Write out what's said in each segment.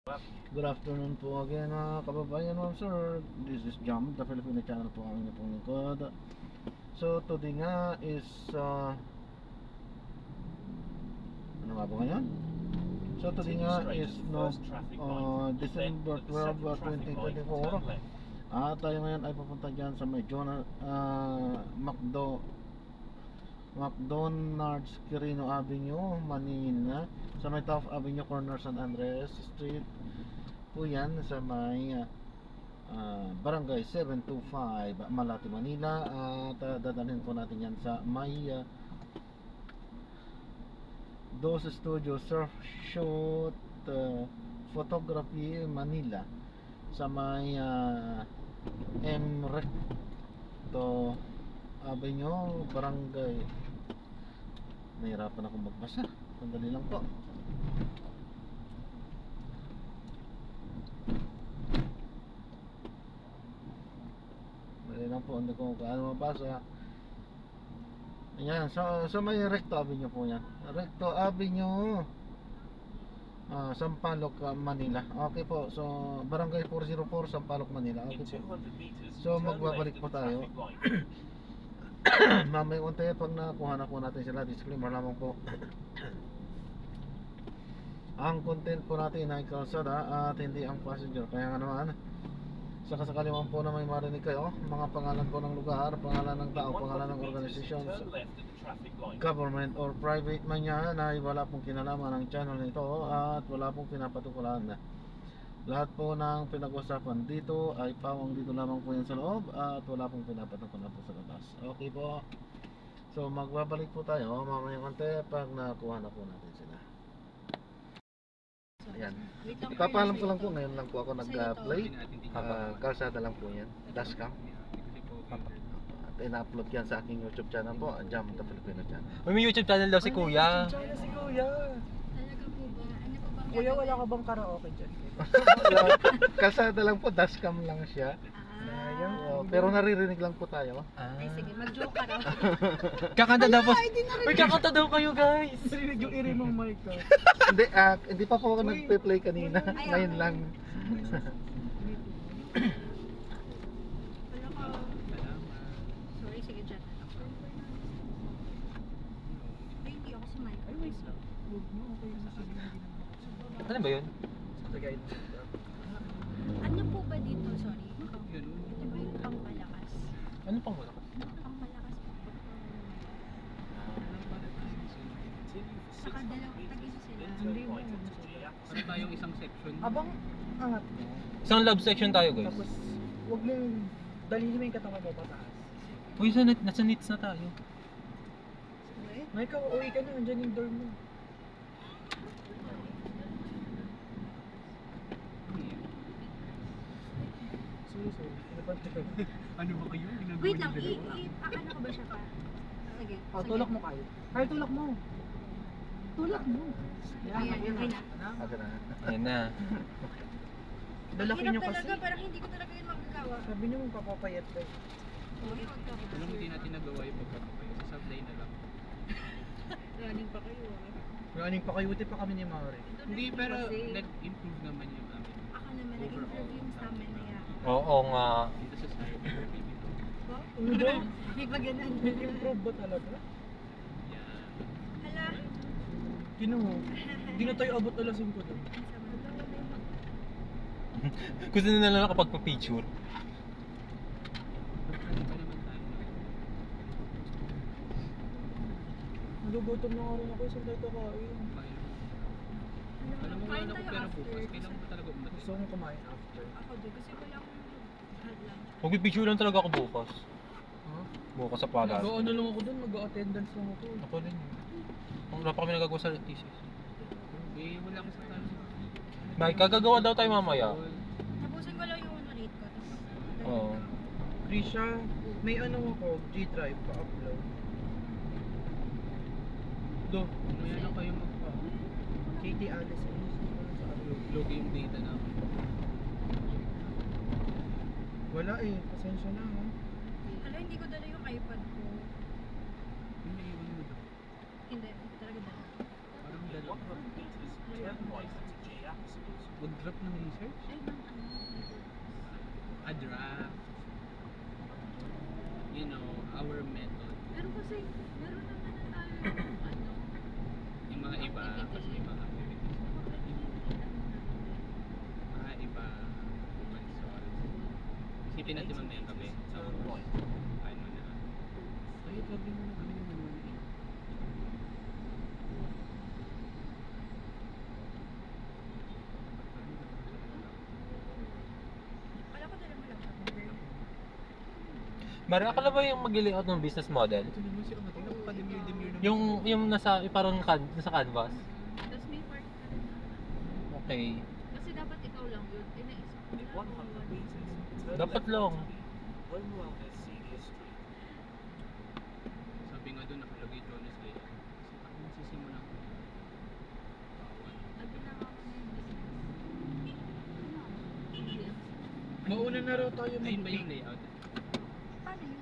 Good afternoon po again mga kababayan, ma'am sir. This is Jam, the Filipino channel po ang inyo pong lingkod. So today nga is ano nga po ngayon? So today nga is December 12, 2024. Tayo ngayon ay pupunta dyan sa may McDonald's Quirino Avenue, Manila, sa may Taft Avenue corner San Andres Street po yan, sa may Barangay 725 Malate, Manila. At dadalhin po natin yan sa may Dos Studio Surf Shoot Photography Manila, sa may Recto Avenue, Barangay. Nahirapan akong magbasa. Sandali lang po. Sandali lang po. Hindi ko kaano mabasa. Ayan. So may Recto Avenue po yan. Recto Avenue, Sampaloc, Manila. Okay po. So Barangay 404, Sampaloc, Manila. Okay po. So magbabalik po tayo. Mamay unti pag nakuha na po natin sila. Disclaimer lamang po. Ang content po natin ay kalsada at hindi ang passenger. Kaya nga naman, sa kasakali man po na may marinig kayo, mga pangalan po ng lugar, pangalan ng tao, pangalan ng organisasyon, government or private man yan, ay wala pong kinalaman ng channel nito at wala pong pinapatukulan. Lahat po ng pinag-usapan dito ay pawang dito lamang po yan sa loob at wala pong pinapatukulan po sa labas. Okay po. So magbabalik po tayo mamaya konti pag nakuha na po natin sila. Ayan. Papalam ko lang po, ngayon lang po ako nag-play. Kalsada lang po yan, dashcam. At ina-upload yan sa aking YouTube channel po, Jam the Filipino channel. May YouTube channel daw si Kuya. Channel si Kuya. Talaga po ba? Ano po bang Kuya, wala ka bang karaoke dyan? Kalsada lang po, dashcam lang siya. Pero naririnig lang po tayo. Ay, sige, mag-joke ka raw. Kakanta daw po. Uy, kakanta daw kayo guys. Narinig yung iri mong mic ka. Hindi pa po ako nagpe-play kanina. Ngayon lang. Wala ka. Sorry, sige, dyan. Ay, hindi ako si Mike. Ay, wait lang. Huwag mo, okay na sabihin. Ano ba yun? Sa guide. Ano po ba dito? Sorry. Ito ba yung pangpalakas? Ano pang malakas? Pangpalakas po. Saka dalawang tag-isa sila. Hindi mo. Ano tayong isang section? Abang angat mo. Isang love section tayo guys. Tapos, huwag mo yung, dalhin mo yung katawan mo pataas. Uy, nasa nits na tayo. Wait. Mike, uuwi ka na. Andyan yung door mo. Sorry. Pinapante ka. Ano ba kayo? Ginagawa Wait lang, niyo dalawa? ano ko ba siya pa? Sige. Oh, tulak mo kayo. Kyle, tulak mo. Tulak mo. Ayan, okay na. Aga na. Ayan na. Lalaki Hirap nyo kasi. talaga, parang hindi ko talaga yun magagawa. Sabi nyo magpapapayat ka. Okay, wag ka. Alam mo, hindi natin nagawa yung pagkakapay. Sa supply na lang. Running pa kayo. Running pa kayo, uti pa kami ni Mari. Hindi, pero nag-improve naman yung amin. Ako naman, nag-improve yung stamina niya. Oo nga. Dito sa cyber. Udo? Di ba ganun? Nag-improve ba talaga? Yan. Hala. Kino mo? Hindi na tayo abot alas 5 doon. Gusto na lang nakapagpa-picture. Ano ba naman tayo? Nagugutom na nga rin ako, isang tayo kakain. Kumain. Alam mo nga ako pero bukas. Kailangan mo talaga umatin. Gusto kong kumain after. Ako din, kasi wala akong had lunch. Magpipicture lang talaga ako bukas. Huh? Bukas sa pala. Mag-ano lang ako doon, mag-attendance lang ako. Ako din. Wala pa kami nagagawa sa thesis. Eh, wala ko sa tayo. May kagagawa daw tayo mamaya. Tapusin ko lang yung rate ko. Tapos, Oo. Krisha, may ano ako, G-Drive pa-upload. Do, Mamaya lang kayo magpa. Katie Alice, ano sa upload? Log yung data namin. Wala eh, pasensya na ha. Hala, hindi ko dala yung iPad ko. Hindi, iwan mo daw. Hindi, talaga dala. Parang dalawa. Mag-drop ng research? Ay, bang ano? A draft. You know, our method. Pero kasi, meron naman na tayo yung ano. Yung mga iba, kasi may mga activities. Mga iba, console. Isipin natin mamaya gabi. Tapos, ano na. Ay, gabi mo na kami naman. Kala ko dala mo lang siya. Mari, akala ba yung mag-layout ng business model? Ito naman si Amating, napaka-demure-demure naman. Yung nasa, parang nasa canvas? Tapos may part ka rin na. Okay. Kasi dapat ikaw lang yun. Eh, naisip ko na. Dapat lang. Sabi nga doon, nakalagay Jonas layout. Kasi ako masisimulan ko. At ginawa ko na yung business. Mauna na raw tayo Ayun ba yung mag-bake. layout? Paano yun?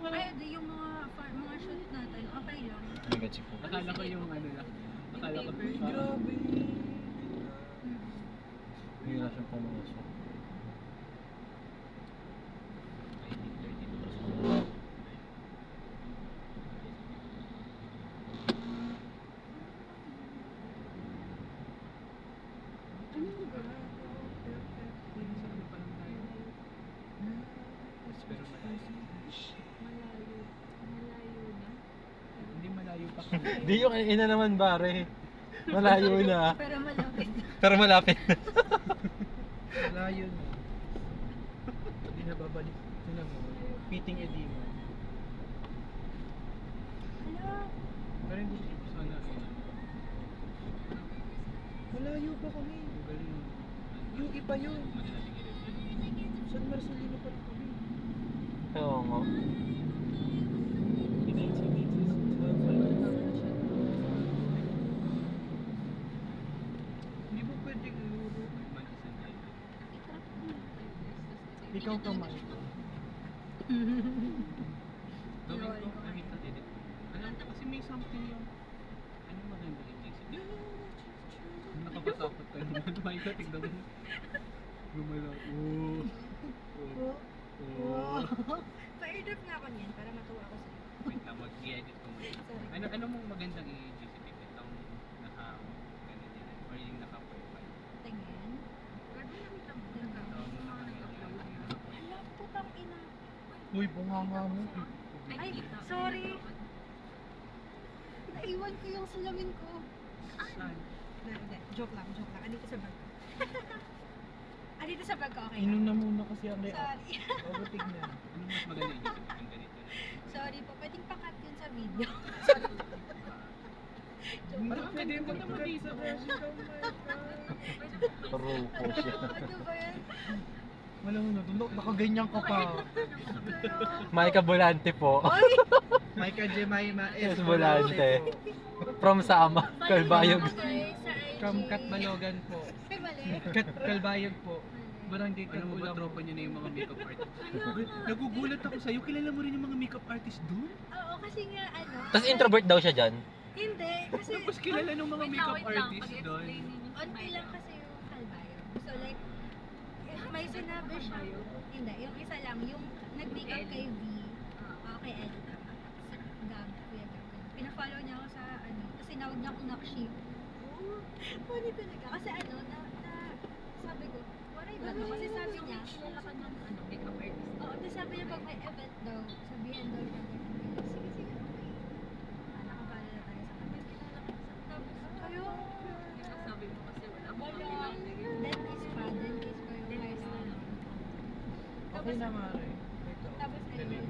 Ay, di yung mga shoot natin, okay lang. Mega chico. Akala ko yung ano lang. Akala ko Ay, grabe. Hindi na siya pumasok. I think 32%. Ano yung ba? Sabi pa lang tayo. Pero malayo. Malayo. Malayo na. Hindi malayo pa kami. Di yung ina naman bare. Malayo na. Pero malapit. Pero malapit na. Layo na. Hindi na babalik. Sila mo. Pitting edema. Hala. Pero hindi. Sana yun. Malayo pa kami. Ang galing. Yung iba yun. Mali natin i-review. San Marcelino pa rin kami. Oo nga. Hindi mo pwedeng luro. Mag-isang tayo. Itrap ko yung 5 years. Ikaw kamay. Gawin ko, kahit na edit. Alam ko kasi may something yung ano maganda yung isip. Nakakatakot ka naman. May ka, tignan mo. Gumalaw. Oo. Oo. Pa-airdrop nga ako niyan para matuwa ako sa'yo. Wait lang, mag-i-edit ko muna. Sorry. Ano mong magandang i-GCP? Itong naka-ganun yan. Or yung naka-profile. Tingin. Gagawin namin lang. Ito, naka-upload. Hala, putang ina. Uy, bunganga mo. Ay, sorry. Naiwan ko yung salamin ko. Saan? Hindi, joke lang. Andito sa bag ko. Andito sa bag ko, okay Inom lang. na muna kasi ang layout. Sorry. Bago tignan. Ano mas maganda i-GCP? Yung ganito na. Sorry po, pwedeng pakat yun sa video. Parang pwede mo naman dito. Rupo siya. Ano ba yan? Wala mo na, nakaganyan ka pa. Maika Volante po. Micah Jemima Yes, Volante. From Sama, Calbayog. From Katbalogan po. Ay, mali. Kalbayog po. Barangay Alam mo ba, Katbulang. tropa niyo na yung mga makeup artist? Nagugulat ako sa'yo. Kilala mo rin yung mga makeup artist doon? Oo, kasi nga ano. Tapos introvert daw siya dyan. Hindi, kasi Tapos kilala ng mga makeup artist doon. onti lang kasi yung kalbayo. So like, may sinabi siya. Hindi, yung isa lang, yung nag-makeup kay V. Okay, Eddie tama. Gab, Kuya Gab. Pinafollow niya ako sa ano, kasi nawag niya akong nakship. Funny talaga. Kasi ano, sabi ko, waray ba to? Kasi sabi niya, kilala ka ng ano, makeup artist. Oo, tapos sabi niya pag may event daw, sabihan daw niya ganyan. Sige, sige, okay. Nakabala na tayo sa kanya. Kilala ko sa tapos, kayo. Sabi mo kasi wala akong Wala. kabilang. Dentist pa yung first time. Okay na nga rin. Ito. Tapos ayun.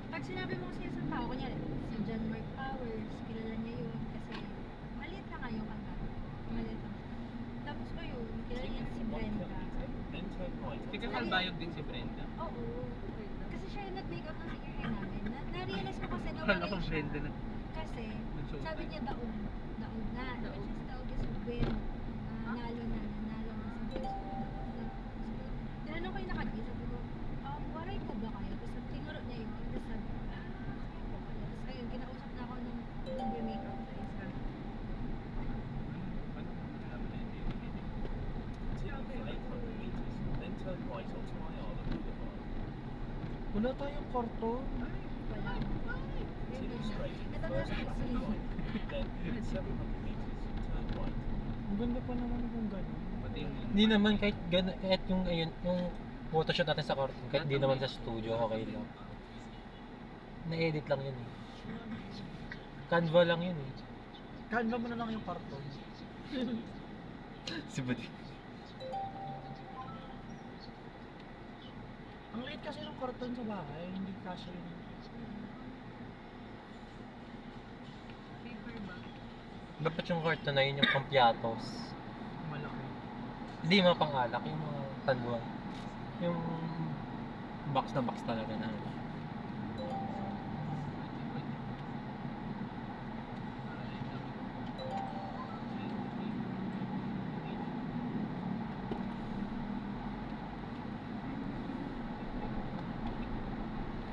Pag sinabi mo kasi sa tao, kunyari, si John Mark Powers, kilala niya yun kasi maliit na nga yung kanta. Maliit lang. Tapos ayun, kilala niya si Brenda. Tika Calbayog din si Brenda. Oo. Kasi siya yung nag-makeup ng senior high namin. Na-realize ko kasi Wala nawala kang siya. Brenda na. Kasi, Nag-showtime. sabi niya daog na. Which is daog is win. Nalo na sa Facebook. Tinanong ko yung nakagi, sabi ko, waray ko ba kayo? Tapos tinuro niya yun. Tapos sabi ko, kaya po pala. Tapos ayun, kinausap na ako nung nag-makeup sa isa. Paano mo nalaman na ito yung edit? Wala tayong kwarto. Wala. Ito na kasi. Ang ganda pa naman kung gano'n. Pati yung Hindi naman kahit yung ayun, yung photoshoot natin sa kwarto, kahit di naman sa studio, okay lang. Na-edit lang yun eh. Canva lang yun eh. Canva mo na lang yung kwarto. Si Buddy. Ang liit kasi ng karton sa bahay, hindi kasi yung... Paper ba? Dapat yung kwarto na yun yung pampiatos. malaki. Hindi yung mga pangalak, yung mga tanduan. Yung box na box talaga na ano.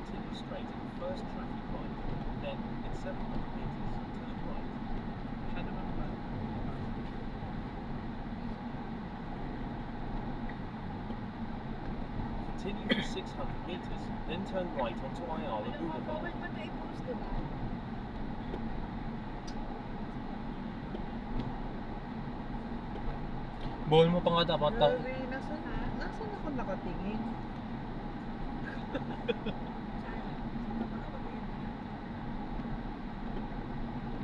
Continue straight at the first traffic light. Then, in 700 meters, turn right. masyado man ba? Continue for 600 meters, then turn right onto Ayala Boulevard. Bawal pa tayo post, diba? Bawal mo pa nga dapat Grabe, nasan ako nakatingin?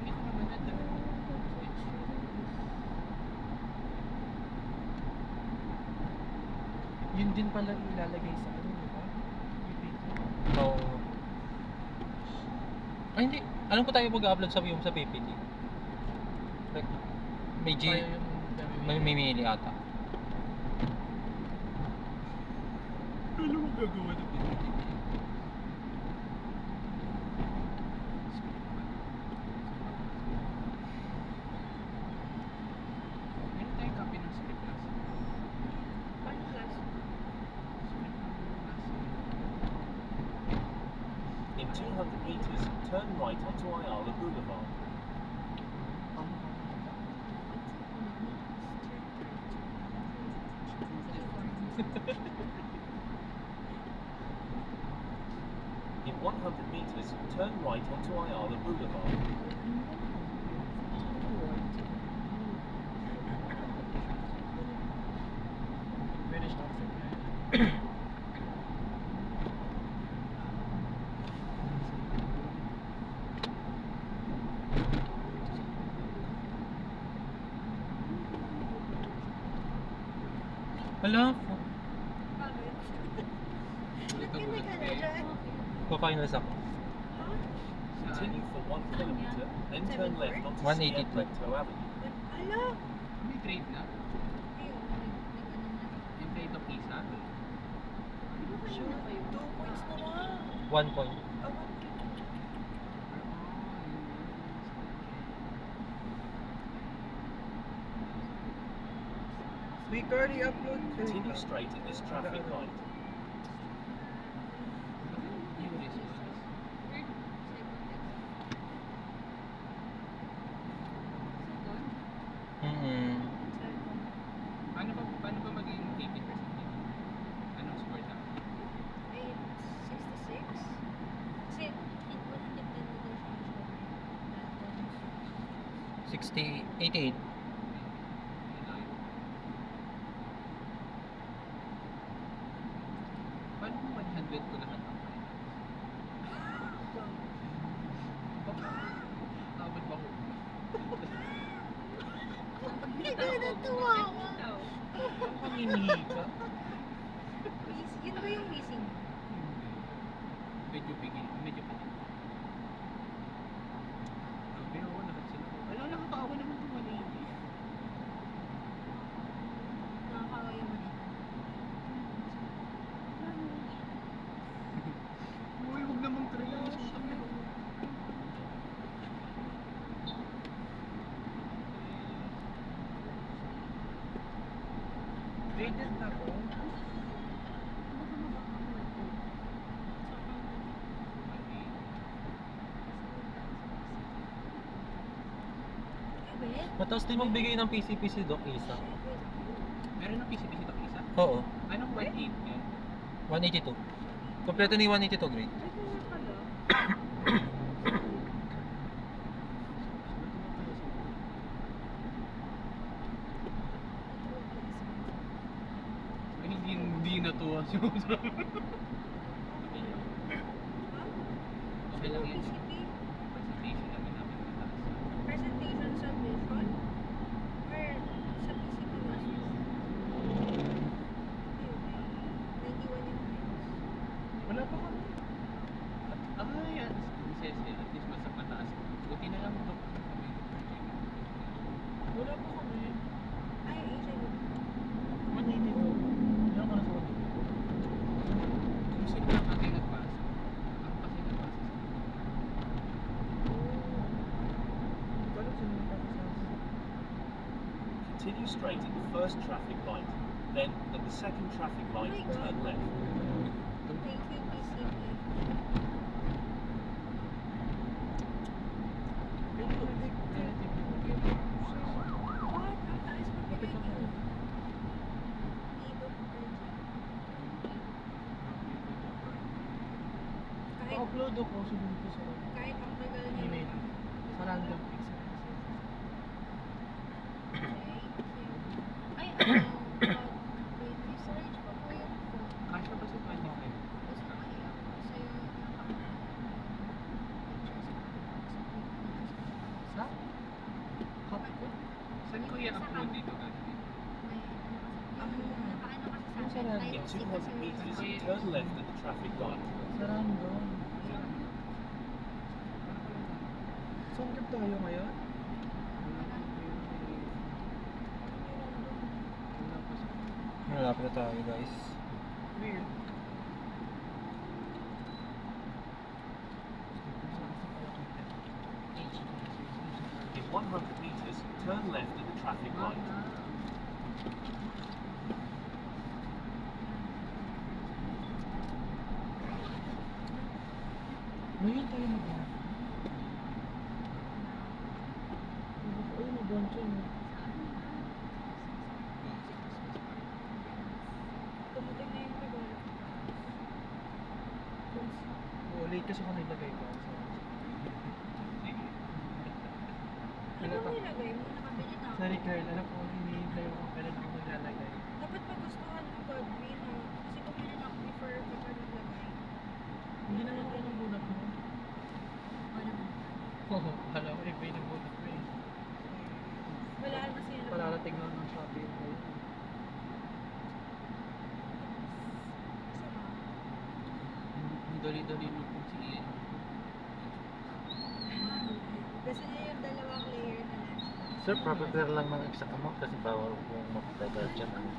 Hindi ko naman nata. Yun din pala ilalagay sa ano, di ba? Oo. Ay hindi, alam ko tayo mag-upload sa yung sa PPT. Like, may G, Tayo yung may mimili ata. Ano mo gagawa ng PPT? Meron tayong copy ng script class. Ano class? In 200 meters, turn right onto Ayala Boulevard. In 100 meters, turn right onto Ayala Boulevard. finish toxic. Hala, Bakit? Ba't ka nag-ano dyan? pa-finals ako. Continue for 1 kilometer, then turn left onto 182. Cienfuegos Avenue. Ala! May trade na? Ayun, nag-ano na. Yung trade of Isa? Di ba kanina pa yun? 2 points na lang. 1 point. We currently upload. Continue straight at this traffic light. Yung response. Paano ba maging 80%? Anong score na? 866? Kasi, 110 na daw siya. 60, 88. Paano mo 100 ko lahat ang finance? Abot ba ko? Hindi ka natuwa ako. Pamimihi ka. Yun ba yung missing? Medyo pigil. Medyo pigil. Sabi ako, lahat sila. Wala lang nakakaawa naman kung mali. Nakakawa yung mali. Uy, huwag namang trace. Graded na ako. Wait. Mataas din magbigay ng PCP si Doc Isa. Meron ng PCP si Doc Isa? Oo. Anong 1.8 yun? 182. Kompleto na yung 182 grade. Ay, kaya pala. Ay, hindi natuwa si Mom. Okay lang yun. PCP, Presentation namin mataas. presentation submission, or sa PCP mas? 91 yung times. Wala pa kami. Ay, at least mas mataas. Buti na lang ito. Wala pa kami. Ay, Asian. 182. Ilan ka na sa 182? Kung sino lang ating nagpasa. Ako kasi nagpasa sa Kalo sino nagpapasas? Continue straight at the first traffic light. Then, at the second traffic light, Oh my God. turn left. Thank you, PCP. What? Ang taas mo Kapit ako. Pa-upload ako, sunod ko sa Kahit ang tagal niya. email. Sa random Ay, research ko po yung phone. Kasha ba sa 25? Gusto ko i-up ko sa'yo yung Sa? Saan ko i-upload dito gagawin? Ang nakaano kasi Yung sa sa akin, In type C 200 kasi meters, yung turn left at the traffic light. Sa random. Saan trip tayo ngayon? Malapit na tayo guys. Weird. In 100 meters, turn left at the traffic light. Ngayon tayo mag-one. Ay, mag-one siya. no? Tumuting na yung regalo. Oo, late kasi ako naglagay ko. Sige. Ano mo nilagay mo? Nakabili na ako. Sorry, Carl. Alam ko, hinihintay ako kung kailan ako maglalagay. Dapat magustuhan mo pag green ha. Kasi bumili na ako before kapag naglagay. Hindi naman ako nabunot mo. Wala mo. Oo, alam ko, iba yung nabunot mo eh. Wala kasi yun. Palarating lang ng Shopee yung kayo. Ang dali-dali mo kung si Ian. Kasi niya yung dalawang layer na lunchbox. Sir, prepare lang ng exact amount kasi bawal kung makatagal dyan. Ano.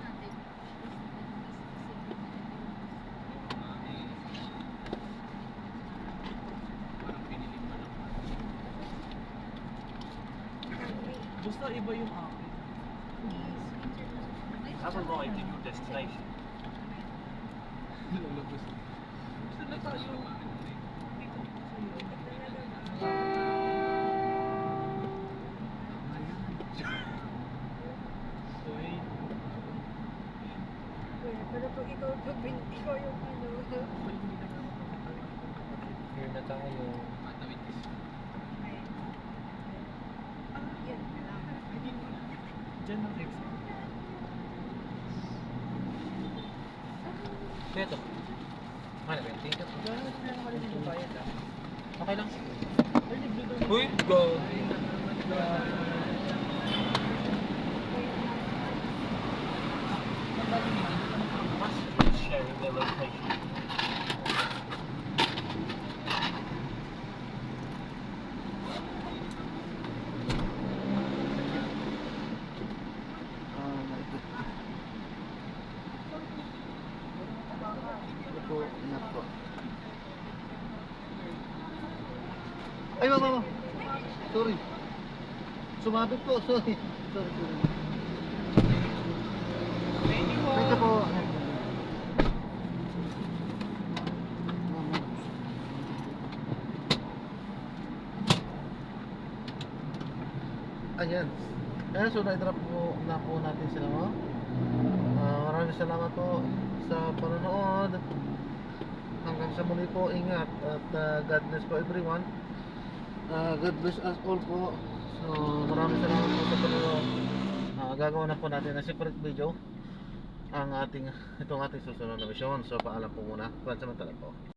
Parang pinili pa lang. Basta iba yung akin. Have arrived at your destination. Lalabas. Gusto na tayo. Dito sa'yo. Uy. Pero pag ikaw yung ano. Uy, hindi na ako pumatawid dito ng kapatid. Here na tayo. Matawid kasi. Yun lang. Diyan ang exit. Kaya ito. Ano ba yun? Tingin ko. Gano'n na lang kami dito bayad ah. Okay lang. Ay, libre daw. Uy, go! Passengers sharing their location. Ito po, ingat po. Ay, mama. Sorry. Sumabit po, sorry. Sorry. Thank you po. Thank you po. Mama. Ayan. Ayan, so na-drop po na po natin sila mo. Maraming maraming salamat po sa panonood. Hanggang sa muli po, ingat at God bless po everyone. God bless us all po. So maraming salamat po sa panonood. Gagawa na po natin na separate video itong ating susunod na mission. So paalam po muna. Pansamantala po.